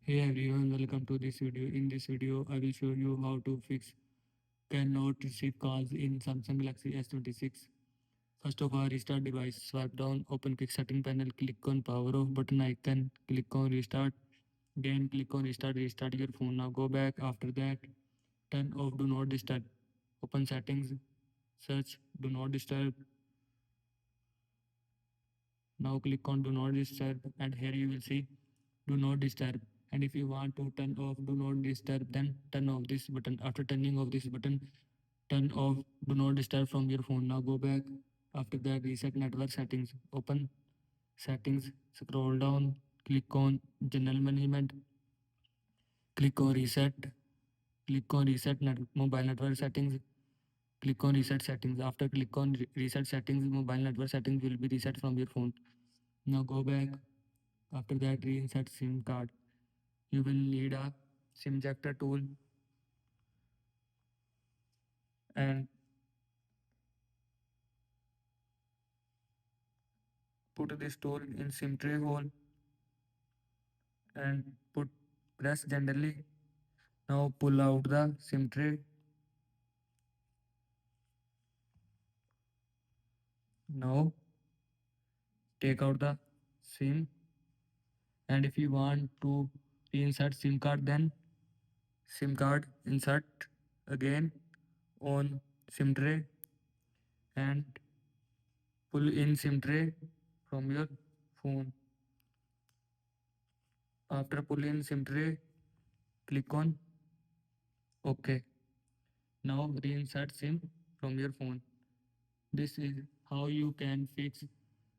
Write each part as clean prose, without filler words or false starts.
Hey everyone, welcome to this video. In this video, I will show you how to fix cannot receive calls in Samsung Galaxy S26. First of all, restart device. Swipe down, open quick setting panel, click on power off button icon, click on restart. Again, click on restart, restart your phone. Now go back. After that, turn off do not disturb. Open settings, search do not disturb. Now click on do not disturb and here you will see do not disturb. And if you want to turn off do not disturb, then turn off this button. After turning off this button, turn off do not disturb from your phone. Now go back. After that, reset network settings. Open settings, scroll down, click on general management, click on reset, click on reset mobile network settings, click on reset settings. After click on reset settings, mobile network settings will be reset from your phone. Now go back. After that, reinsert SIM card. You will need a SIM ejector tool and put this tool in SIM tray hole and put press gently. Now pull out the SIM tray. Now take out the SIM, and if you want to reinsert SIM card, then SIM card insert again on SIM tray and pull in SIM tray from your phone. After pulling in SIM tray, click on OK. Now reinsert SIM from your phone. This is how you can fix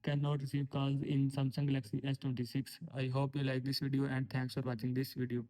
cannot receive calls in Samsung Galaxy S26. I hope you like this video and thanks for watching this video.